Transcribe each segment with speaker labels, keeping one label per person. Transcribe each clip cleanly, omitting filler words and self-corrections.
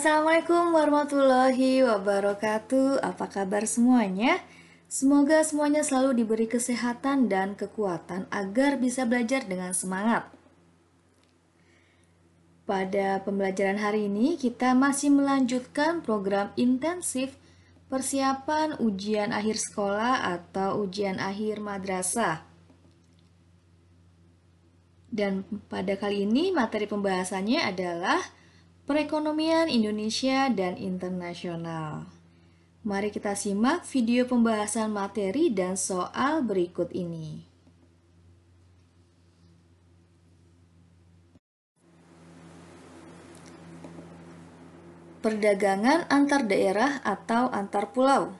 Speaker 1: Assalamualaikum warahmatullahi wabarakatuh. Apa kabar semuanya? Semoga semuanya selalu diberi kesehatan dan kekuatan agar bisa belajar dengan semangat. Pada pembelajaran hari ini, kita masih melanjutkan program intensif persiapan ujian akhir sekolah atau ujian akhir madrasah. Dan pada kali ini materi pembahasannya adalah perekonomian Indonesia dan internasional. Mari kita simak video pembahasan materi dan soal berikut ini. Perdagangan antar daerah atau antar pulau.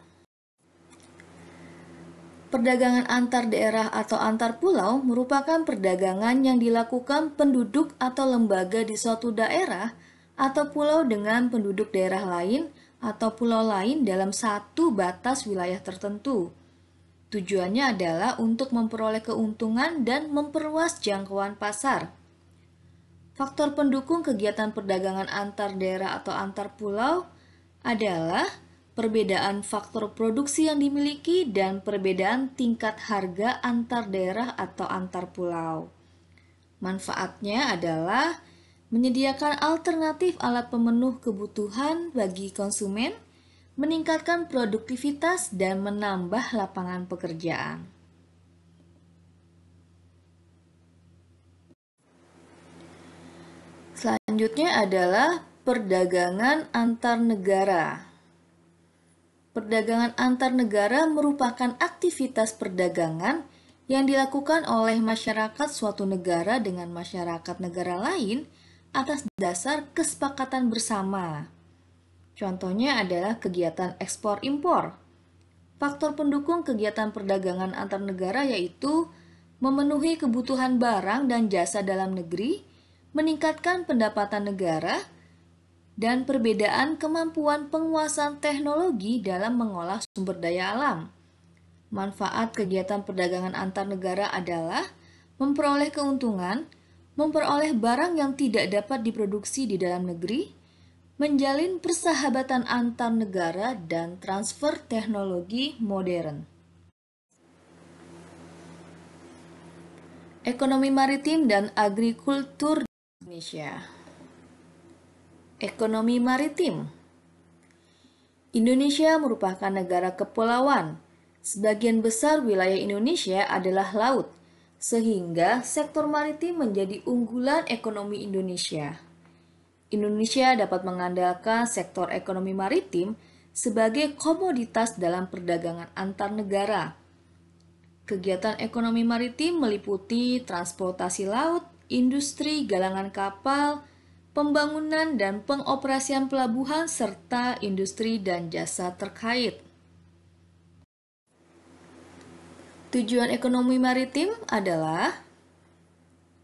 Speaker 1: Perdagangan antar daerah atau antar pulau merupakan perdagangan yang dilakukan penduduk atau lembaga di suatu daerah atau pulau dengan penduduk daerah lain atau pulau lain dalam satu batas wilayah tertentu. Tujuannya adalah untuk memperoleh keuntungan dan memperluas jangkauan pasar. Faktor pendukung kegiatan perdagangan antar daerah atau antar pulau adalah perbedaan faktor produksi yang dimiliki dan perbedaan tingkat harga antar daerah atau antar pulau. Manfaatnya adalah menyediakan alternatif alat pemenuh kebutuhan bagi konsumen, meningkatkan produktivitas, dan menambah lapangan pekerjaan. Selanjutnya adalah perdagangan antar negara. Perdagangan antar negara merupakan aktivitas perdagangan yang dilakukan oleh masyarakat suatu negara dengan masyarakat negara lain atas dasar kesepakatan bersama. Contohnya adalah kegiatan ekspor-impor. Faktor pendukung kegiatan perdagangan antar negara yaitu memenuhi kebutuhan barang dan jasa dalam negeri, meningkatkan pendapatan negara, dan perbedaan kemampuan penguasaan teknologi dalam mengolah sumber daya alam. Manfaat kegiatan perdagangan antar negara adalah memperoleh keuntungan, memperoleh barang yang tidak dapat diproduksi di dalam negeri, menjalin persahabatan antar negara, dan transfer teknologi modern. Ekonomi maritim dan agrikultur Indonesia. Ekonomi maritim. Indonesia merupakan negara kepulauan. Sebagian besar wilayah Indonesia adalah laut, sehingga sektor maritim menjadi unggulan ekonomi Indonesia. Indonesia dapat mengandalkan sektor ekonomi maritim sebagai komoditas dalam perdagangan antar negara. Kegiatan ekonomi maritim meliputi transportasi laut, industri galangan kapal, pembangunan dan pengoperasian pelabuhan, serta industri dan jasa terkait. Tujuan ekonomi maritim adalah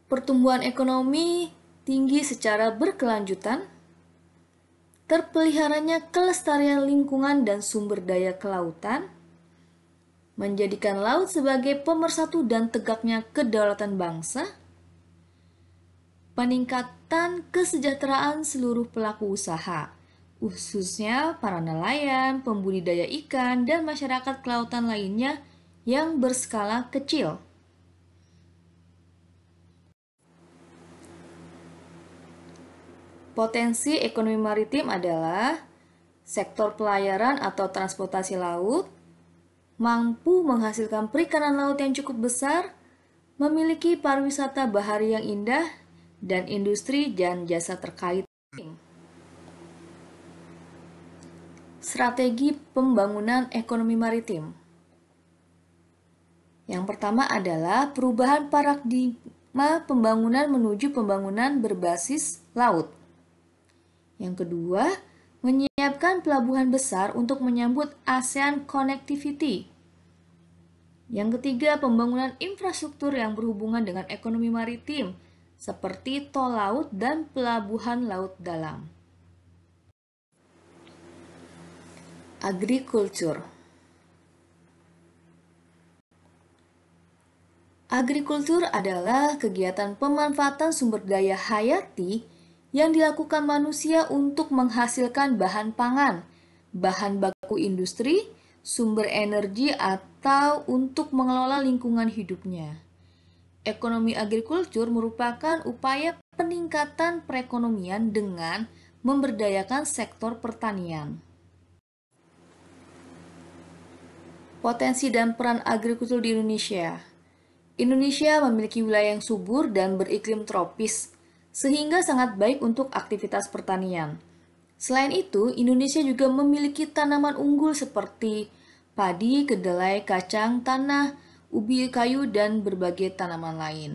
Speaker 1: pertumbuhan ekonomi tinggi secara berkelanjutan, terpeliharanya kelestarian lingkungan dan sumber daya kelautan, menjadikan laut sebagai pemersatu dan tegaknya kedaulatan bangsa, peningkatan kesejahteraan seluruh pelaku usaha, khususnya para nelayan, pembudidaya ikan, dan masyarakat kelautan lainnya yang berskala kecil. Potensi ekonomi maritim adalah sektor pelayaran atau transportasi laut, mampu menghasilkan perikanan laut yang cukup besar, memiliki pariwisata bahari yang indah, dan industri dan jasa terkait. Strategi pembangunan ekonomi maritim. Yang pertama adalah perubahan paradigma pembangunan menuju pembangunan berbasis laut. Yang kedua, menyiapkan pelabuhan besar untuk menyambut ASEAN Connectivity. Yang ketiga, pembangunan infrastruktur yang berhubungan dengan ekonomi maritim, seperti tol laut dan pelabuhan laut dalam. Agrikultur. Agrikultur adalah kegiatan pemanfaatan sumber daya hayati yang dilakukan manusia untuk menghasilkan bahan pangan, bahan baku industri, sumber energi, atau untuk mengelola lingkungan hidupnya. Ekonomi agrikultur merupakan upaya peningkatan perekonomian dengan memberdayakan sektor pertanian. Potensi dan peran agrikultur di Indonesia. Indonesia memiliki wilayah yang subur dan beriklim tropis, sehingga sangat baik untuk aktivitas pertanian. Selain itu, Indonesia juga memiliki tanaman unggul seperti padi, kedelai, kacang, tanah, ubi kayu, dan berbagai tanaman lain.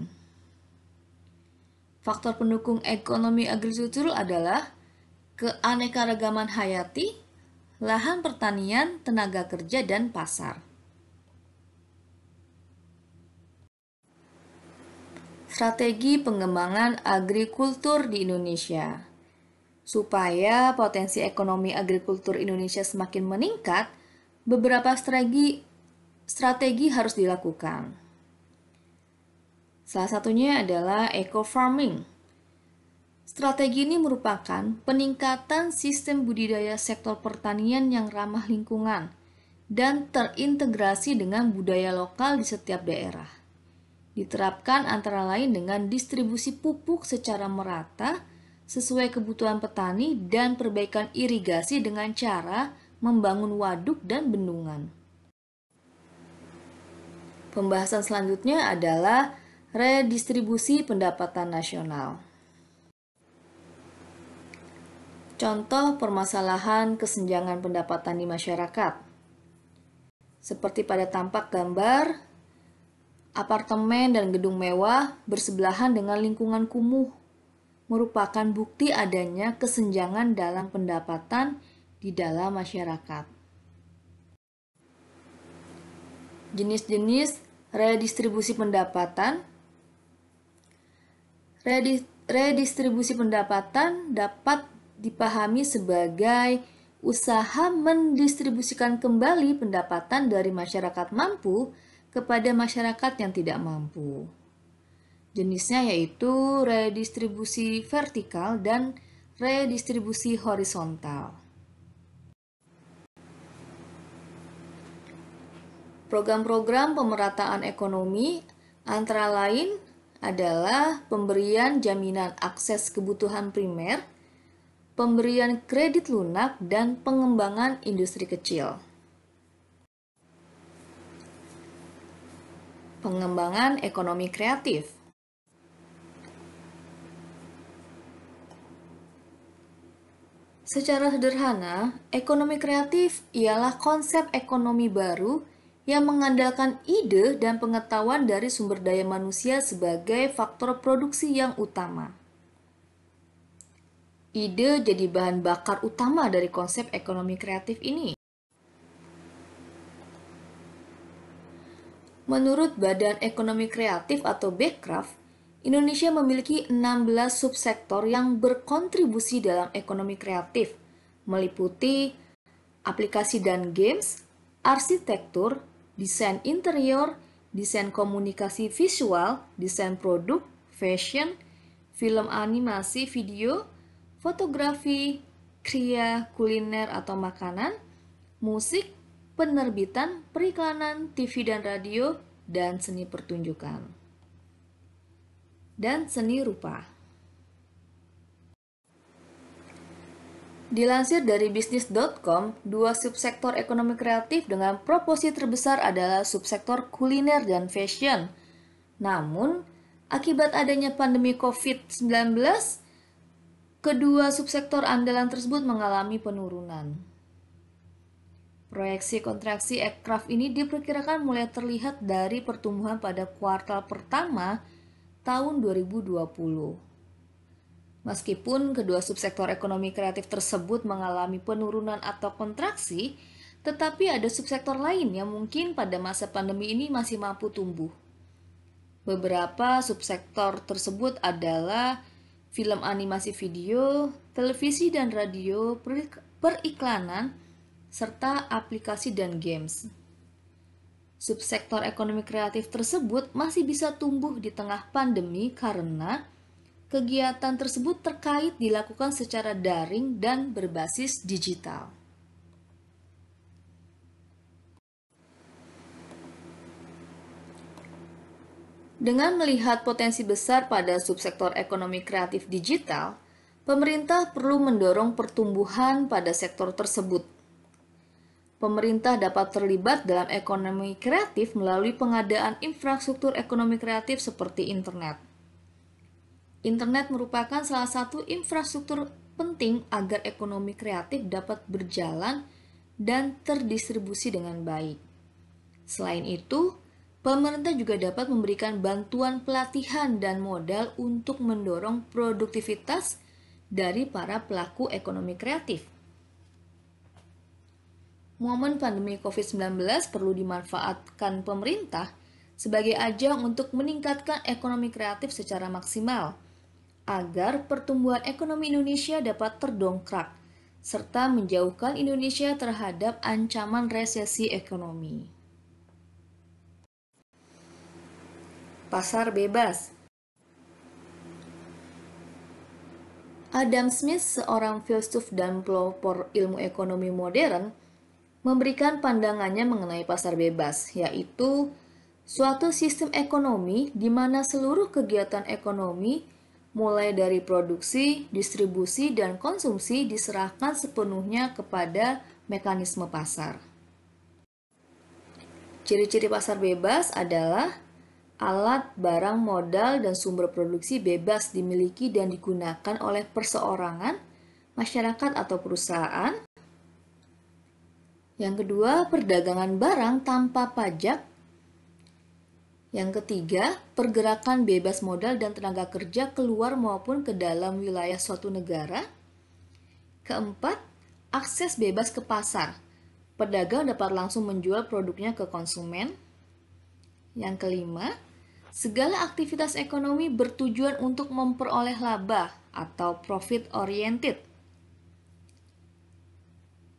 Speaker 1: Faktor pendukung ekonomi agrikultur adalah keanekaragaman hayati, lahan pertanian, tenaga kerja, dan pasar. Strategi pengembangan agrikultur di Indonesia. Supaya potensi ekonomi agrikultur Indonesia semakin meningkat, beberapa strategi harus dilakukan. Salah satunya adalah eco-farming. Strategi ini merupakan peningkatan sistem budidaya sektor pertanian yang ramah lingkungan dan terintegrasi dengan budaya lokal di setiap daerah. Diterapkan antara lain dengan distribusi pupuk secara merata sesuai kebutuhan petani dan perbaikan irigasi dengan cara membangun waduk dan bendungan. Pembahasan selanjutnya adalah redistribusi pendapatan nasional. Contoh permasalahan kesenjangan pendapatan di masyarakat. Seperti pada tampak gambar, apartemen dan gedung mewah bersebelahan dengan lingkungan kumuh, merupakan bukti adanya kesenjangan dalam pendapatan di dalam masyarakat. Jenis-jenis redistribusi pendapatan. Redistribusi pendapatan dapat dipahami sebagai usaha mendistribusikan kembali pendapatan dari masyarakat mampu kepada masyarakat yang tidak mampu. Jenisnya yaitu redistribusi vertikal dan redistribusi horizontal. Program-program pemerataan ekonomi antara lain adalah pemberian jaminan akses kebutuhan primer, pemberian kredit lunak, dan pengembangan industri kecil. Pengembangan ekonomi kreatif. Secara sederhana, ekonomi kreatif ialah konsep ekonomi baru yang mengandalkan ide dan pengetahuan dari sumber daya manusia sebagai faktor produksi yang utama. Ide jadi bahan bakar utama dari konsep ekonomi kreatif ini. Menurut Badan Ekonomi Kreatif atau Bekraf, Indonesia memiliki 16 subsektor yang berkontribusi dalam ekonomi kreatif, meliputi aplikasi dan games, arsitektur, desain interior, desain komunikasi visual, desain produk, fashion, film animasi video, fotografi, kriya, kuliner atau makanan, musik, penerbitan, periklanan, TV dan radio, dan seni pertunjukan. Dan seni rupa. Dilansir dari bisnis.com, dua subsektor ekonomi kreatif dengan proporsi terbesar adalah subsektor kuliner dan fashion. Namun, akibat adanya pandemi COVID-19, kedua subsektor andalan tersebut mengalami penurunan. Proyeksi kontraksi aircraft ini diperkirakan mulai terlihat dari pertumbuhan pada kuartal pertama tahun 2020. Meskipun kedua subsektor ekonomi kreatif tersebut mengalami penurunan atau kontraksi, tetapi ada subsektor lain yang mungkin pada masa pandemi ini masih mampu tumbuh. Beberapa subsektor tersebut adalah film animasi video, televisi dan radio, periklanan, serta aplikasi dan games. Subsektor ekonomi kreatif tersebut masih bisa tumbuh di tengah pandemi karena Kegiatan tersebut terkait dilakukan secara daring dan berbasis digital. Dengan melihat potensi besar pada subsektor ekonomi kreatif digital, pemerintah perlu mendorong pertumbuhan pada sektor tersebut. Pemerintah dapat terlibat dalam ekonomi kreatif melalui pengadaan infrastruktur ekonomi kreatif seperti internet. Internet merupakan salah satu infrastruktur penting agar ekonomi kreatif dapat berjalan dan terdistribusi dengan baik. Selain itu, pemerintah juga dapat memberikan bantuan pelatihan dan modal untuk mendorong produktivitas dari para pelaku ekonomi kreatif. Momen pandemi COVID-19 perlu dimanfaatkan pemerintah sebagai ajang untuk meningkatkan ekonomi kreatif secara maksimal, agar pertumbuhan ekonomi Indonesia dapat terdongkrak, serta menjauhkan Indonesia terhadap ancaman resesi ekonomi. Pasar bebas. Adam Smith, seorang filsuf dan pelopor ilmu ekonomi modern, memberikan pandangannya mengenai pasar bebas, yaitu suatu sistem ekonomi di mana seluruh kegiatan ekonomi, mulai dari produksi, distribusi, dan konsumsi, diserahkan sepenuhnya kepada mekanisme pasar. Ciri-ciri pasar bebas adalah alat, barang, modal, dan sumber produksi bebas dimiliki dan digunakan oleh perseorangan, masyarakat, atau perusahaan. Yang kedua, perdagangan barang tanpa pajak. Yang ketiga, pergerakan bebas modal dan tenaga kerja keluar maupun ke dalam wilayah suatu negara. Keempat, akses bebas ke pasar. Pedagang dapat langsung menjual produknya ke konsumen. Yang kelima, segala aktivitas ekonomi bertujuan untuk memperoleh laba atau profit oriented.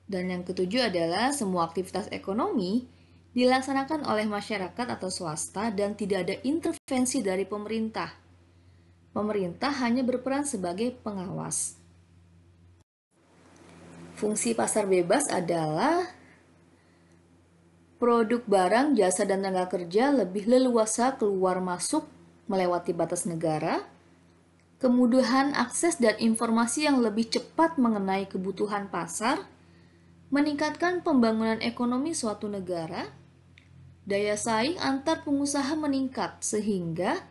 Speaker 1: Dan yang ketujuh adalah semua aktivitas ekonomi dilaksanakan oleh masyarakat atau swasta dan tidak ada intervensi dari pemerintah. Pemerintah hanya berperan sebagai pengawas. Fungsi pasar bebas adalah produk barang, jasa, dan tenaga kerja lebih leluasa keluar masuk melewati batas negara, kemudahan akses dan informasi yang lebih cepat mengenai kebutuhan pasar, meningkatkan pembangunan ekonomi suatu negara, daya saing antar pengusaha meningkat sehingga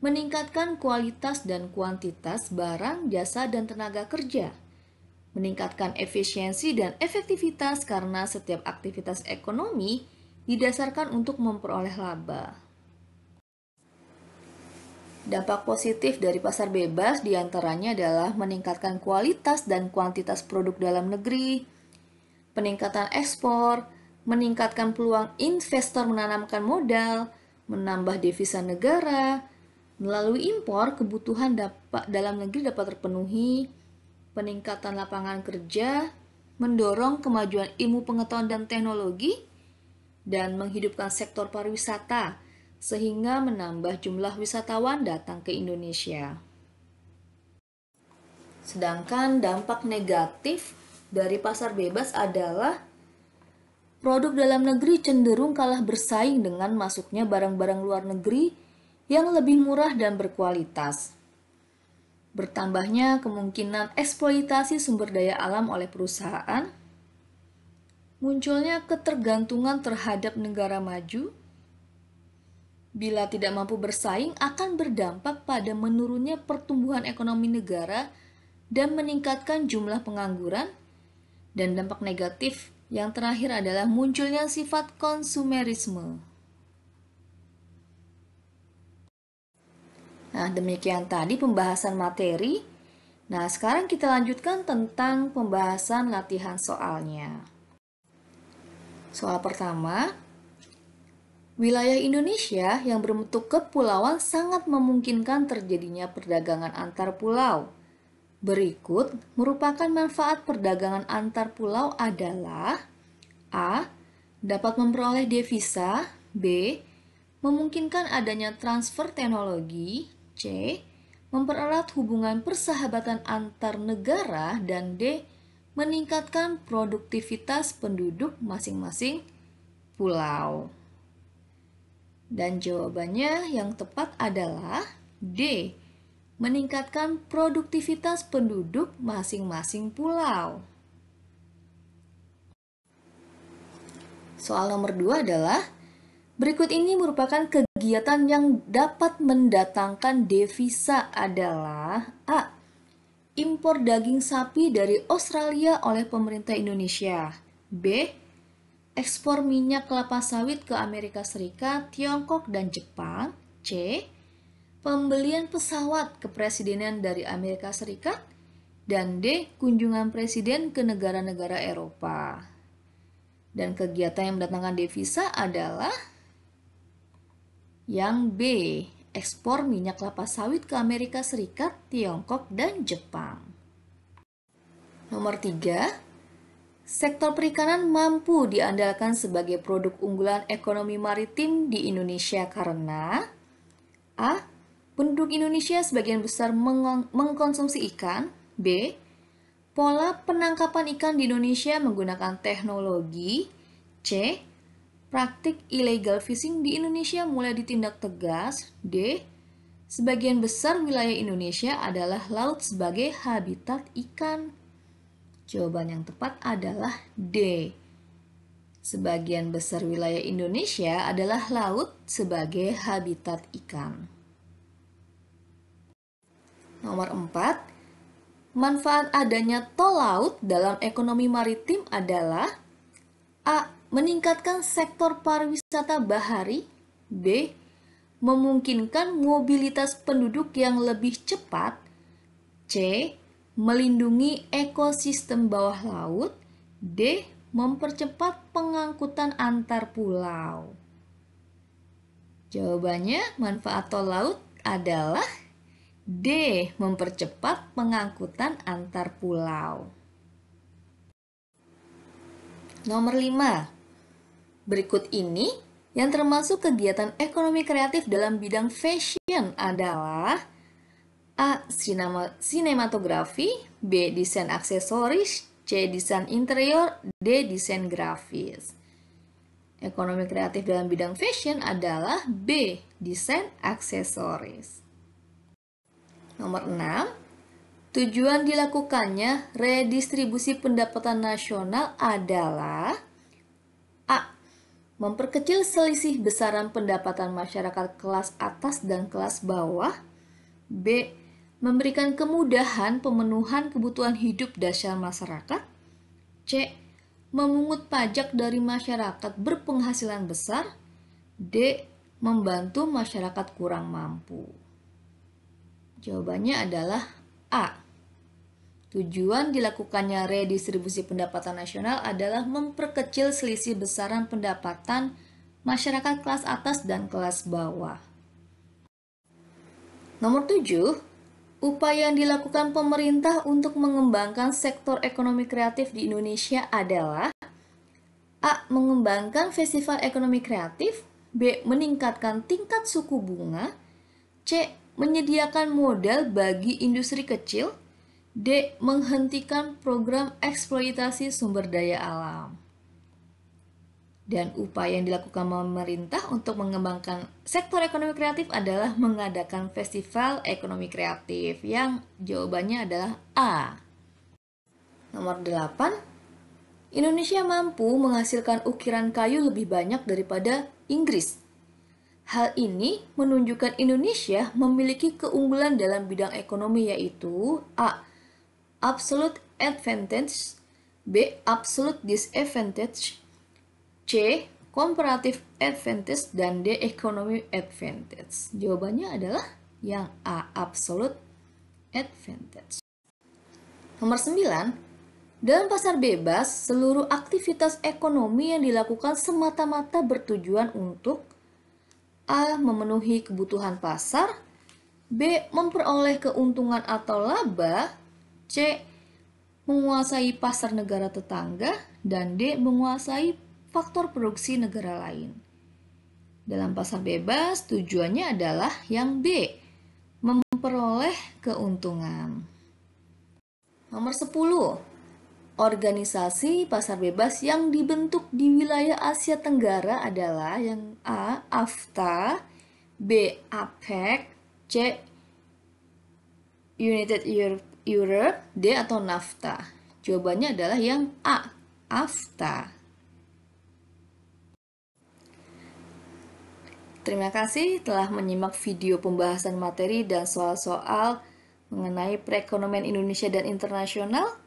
Speaker 1: meningkatkan kualitas dan kuantitas barang, jasa, dan tenaga kerja, meningkatkan efisiensi dan efektivitas karena setiap aktivitas ekonomi didasarkan untuk memperoleh laba. Dampak positif dari pasar bebas diantaranya adalah meningkatkan kualitas dan kuantitas produk dalam negeri, peningkatan ekspor, meningkatkan peluang investor menanamkan modal, menambah devisa negara. Melalui impor, kebutuhan dalam negeri dapat terpenuhi, peningkatan lapangan kerja, mendorong kemajuan ilmu pengetahuan dan teknologi, dan menghidupkan sektor pariwisata, sehingga menambah jumlah wisatawan datang ke Indonesia. Sedangkan dampak negatif dari pasar bebas adalah produk dalam negeri cenderung kalah bersaing dengan masuknya barang-barang luar negeri yang lebih murah dan berkualitas. Bertambahnya kemungkinan eksploitasi sumber daya alam oleh perusahaan, munculnya ketergantungan terhadap negara maju, bila tidak mampu bersaing akan berdampak pada menurunnya pertumbuhan ekonomi negara dan meningkatkan jumlah pengangguran. Dan dampak negatif yang terakhir adalah munculnya sifat konsumerisme. Nah, demikian tadi pembahasan materi. Nah, sekarang kita lanjutkan tentang pembahasan latihan soalnya. Soal pertama, wilayah Indonesia yang berbentuk kepulauan sangat memungkinkan terjadinya perdagangan antar pulau. Berikut merupakan manfaat perdagangan antar pulau adalah A. Dapat memperoleh devisa. B. Memungkinkan adanya transfer teknologi. C. mempererat hubungan persahabatan antar negara, dan D. meningkatkan produktivitas penduduk masing-masing pulau. Dan jawabannya yang tepat adalah D. meningkatkan produktivitas penduduk masing-masing pulau. Soal nomor 2 adalah, berikut ini merupakan kegiatan yang dapat mendatangkan devisa adalah A. impor daging sapi dari Australia oleh pemerintah Indonesia. B. ekspor minyak kelapa sawit ke Amerika Serikat, Tiongkok, dan Jepang. C. pembelian pesawat kepresidenan dari Amerika Serikat. Dan D. kunjungan presiden ke negara-negara Eropa. Dan kegiatan yang mendatangkan devisa adalah yang B. ekspor minyak kelapa sawit ke Amerika Serikat, Tiongkok, dan Jepang. Nomor 3. Sektor perikanan mampu diandalkan sebagai produk unggulan ekonomi maritim di Indonesia karena A. penduduk Indonesia sebagian besar mengkonsumsi ikan. B. pola penangkapan ikan di Indonesia menggunakan teknologi. C. praktik illegal fishing di Indonesia mulai ditindak tegas. D. sebagian besar wilayah Indonesia adalah laut sebagai habitat ikan. Jawaban yang tepat adalah D. Sebagian besar wilayah Indonesia adalah laut sebagai habitat ikan. Nomor 4. Manfaat adanya tol laut dalam ekonomi maritim adalah A. meningkatkan sektor pariwisata bahari. B. memungkinkan mobilitas penduduk yang lebih cepat. C. melindungi ekosistem bawah laut. D. mempercepat pengangkutan antar pulau. Jawabannya manfaat tol laut adalah D. mempercepat pengangkutan antar pulau. Nomor 5. Berikut ini yang termasuk kegiatan ekonomi kreatif dalam bidang fashion adalah A. sinematografi. B. desain aksesoris. C. desain interior. D. desain grafis. Ekonomi kreatif dalam bidang fashion adalah B. desain aksesoris. Nomor 6. Tujuan dilakukannya redistribusi pendapatan nasional adalah A. memperkecil selisih besaran pendapatan masyarakat kelas atas dan kelas bawah. B. memberikan kemudahan pemenuhan kebutuhan hidup dasar masyarakat. C. memungut pajak dari masyarakat berpenghasilan besar. D. membantu masyarakat kurang mampu. Jawabannya adalah A. Tujuan dilakukannya redistribusi pendapatan nasional adalah memperkecil selisih besaran pendapatan masyarakat kelas atas dan kelas bawah. Nomor 7. Upaya yang dilakukan pemerintah untuk mengembangkan sektor ekonomi kreatif di Indonesia adalah A. mengembangkan festival ekonomi kreatif. B. meningkatkan tingkat suku bunga. C. menyediakan modal bagi industri kecil. D. menghentikan program eksploitasi sumber daya alam. Dan upaya yang dilakukan pemerintah untuk mengembangkan sektor ekonomi kreatif adalah mengadakan festival ekonomi kreatif, yang jawabannya adalah A. Nomor 8. Indonesia mampu menghasilkan ukiran kayu lebih banyak daripada Inggris. Hal ini menunjukkan Indonesia memiliki keunggulan dalam bidang ekonomi, yaitu A. absolute advantage. B. absolute disadvantage. C. comparative advantage. Dan D. economic advantage. Jawabannya adalah yang A. absolute advantage. Nomor 9. Dalam pasar bebas, seluruh aktivitas ekonomi yang dilakukan semata-mata bertujuan untuk A. memenuhi kebutuhan pasar. B. memperoleh keuntungan atau laba. C. menguasai pasar negara tetangga. Dan D. menguasai faktor produksi negara lain. Dalam pasar bebas, tujuannya adalah yang B. memperoleh keuntungan. Nomor 10. Organisasi pasar bebas yang dibentuk di wilayah Asia Tenggara adalah yang A. AFTA, B. APEC, C. United Europe, D. atau NAFTA. Jawabannya adalah yang A. AFTA. Terima kasih telah menyimak video pembahasan materi dan soal-soal mengenai perekonomian Indonesia dan internasional.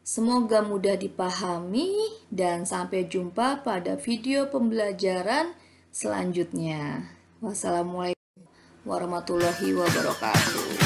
Speaker 1: Semoga mudah dipahami dan sampai jumpa pada video pembelajaran selanjutnya. Wassalamualaikum warahmatullahi wabarakatuh.